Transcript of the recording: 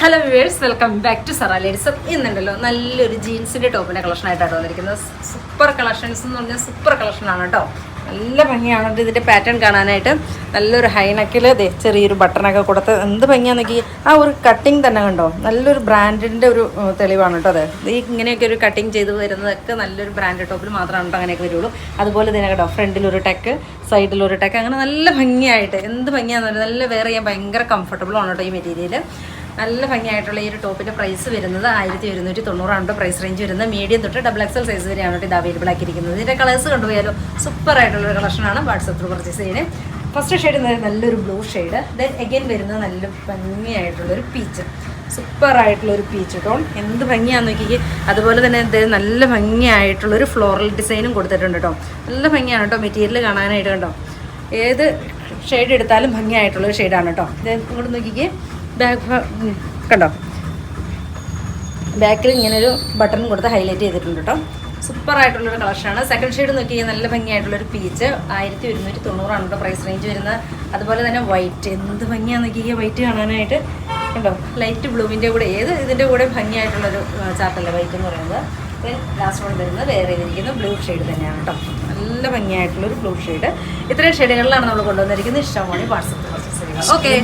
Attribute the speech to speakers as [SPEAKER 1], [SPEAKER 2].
[SPEAKER 1] Hello viewers, welcome back to Zara ladies. ഇന്നുണ്ടല്ലോ നല്ലൊരു ജീൻസിൻ്റെ ടോപ്പിൻ്റെ കളക്ഷനായിട്ടാണ് വന്നിരിക്കുന്നത്. സൂപ്പർ കളക്ഷൻസ് എന്ന് പറഞ്ഞാൽ സൂപ്പർ കളക്ഷനാണ് കേട്ടോ. നല്ല ഭംഗിയാണ് ഇതിൻ്റെ പാറ്റേൺ കാണാനായിട്ട്. നല്ലൊരു ഹൈനെക്കിൽ ചെറിയൊരു ബട്ടണൊക്കെ കൊടുത്ത് എന്ത് ഭംഗിയാണെന്നൊക്കെ ആ ഒരു കട്ടിങ് തന്നെ കണ്ടോ. നല്ലൊരു ബ്രാൻഡിൻ്റെ ഒരു തെളിവാണ് കേട്ടോ അത്. ഈ ഇങ്ങനെയൊക്കെ ഒരു കട്ടിങ് ചെയ്ത് വരുന്നതൊക്കെ നല്ലൊരു ബ്രാൻഡ് ടോപ്പിൽ മാത്രമാണ് കേട്ടോ അങ്ങനെയൊക്കെ വരുള്ളൂ. അതുപോലെ തന്നെ കേട്ടോ ഫ്രണ്ടിലൊരു ടെക്ക്, സൈഡിലൊരു ടെക്ക്, അങ്ങനെ നല്ല ഭംഗിയായിട്ട് എന്ത് ഭംഗിയാണെന്ന് പറഞ്ഞാൽ നല്ല വെയർ ചെയ്യാൻ ഭയങ്കര കംഫർട്ടബിളാണ് കേട്ടോ ഈ മെറ്റീരിയൽ. നല്ല ഭംഗിയായിട്ടുള്ള ഈ ഒരു ടോപ്പിൻ്റെ പ്രൈസ് വരുന്നത് 1190 പ്രൈസ് റേഞ്ച് വരുന്നത്. മീഡിയം തൊട്ട് XXL സൈസ് വരെയാണ് ഇത് അവൈലബിൾ ആക്കിയിരിക്കുന്നത്. ഇതിൻ്റെ കളേഴ്സ് കണ്ടുപോയാലോ സൂപ്പറായിട്ടുള്ളൊരു കളക്ഷനാണ്. വാട്സപ്പ് പർച്ചേസ് ചെയ്യുന്നത്. ഫസ്റ്റ് ഷെയ്ഡ് നല്ലൊരു ബ്ലൂ ഷെയ്ഡ്, ദെൻ എഗെയിൻ വരുന്നത് നല്ല ഭംഗിയായിട്ടുള്ളൊരു പീച്ച്, സൂപ്പറായിട്ടുള്ളൊരു പീച്ച് ടോൺ. എന്ത് ഭംഗിയാണെന്ന് നോക്കിക്കേ. അതുപോലെ തന്നെ നല്ല ഭംഗിയായിട്ടുള്ളൊരു ഫ്ലോറൽ ഡിസൈനും കൊടുത്തിട്ടുണ്ട് കേട്ടോ. നല്ല ഭംഗിയാണ് കേട്ടോ മെറ്റീരിയൽ കാണാനായിട്ട് കണ്ടോ. ഏത് ഷെയ്ഡ് എടുത്താലും ഭംഗിയായിട്ടുള്ളൊരു ഷെയ്ഡാണ് കേട്ടോ. ഇങ്ങോട്ട് നോക്കിക്കേ. ബാക്ക് കണ്ടോ, ബാക്കിൽ ഇങ്ങനൊരു ബട്ടൺ കൊടുത്ത് ഹൈലൈറ്റ് ചെയ്തിട്ടുണ്ട് കേട്ടോ. സൂപ്പറായിട്ടുള്ളൊരു കളക്ഷനാണ്. സെക്കൻഡ് ഷെയ്ഡ് നോക്കിയാൽ നല്ല ഭംഗിയായിട്ടുള്ളൊരു പീച്ച്, 1190 കേട്ടോ പ്രൈസ് റേഞ്ച് വരുന്നത്. അതുപോലെ തന്നെ വൈറ്റ്, എന്ത് ഭംഗിയാണെന്ന് നോക്കിയാൽ വൈറ്റ് കാണാനായിട്ട് കണ്ടോ. ലൈറ്റ് ബ്ലൂവിൻ്റെ കൂടെ ഏത് ഇതിൻ്റെ കൂടെ ഭംഗിയായിട്ടുള്ളൊരു ചാർട്ടല്ലേ വൈറ്റ് എന്ന് പറയുന്നത്. ലാസ്റ്റ് വൺ വരുന്നത് വേറെ ചെയ്തിരിക്കുന്നത് ബ്ലൂ ഷെയ്ഡ് തന്നെയാണ് കേട്ടോ. നല്ല ഭംഗിയായിട്ടുള്ളൊരു ബ്ലൂ ഷെയ്ഡ്. ഇത്രയും ഷെയ്ഡുകളിലാണ് നമ്മൾ കൊണ്ടുവന്നിരിക്കുന്നത്. ഇഷ്ടമാണ് വാട്സപ്പ് പർച്ചേസ് ചെയ്യുക. ഓക്കെ.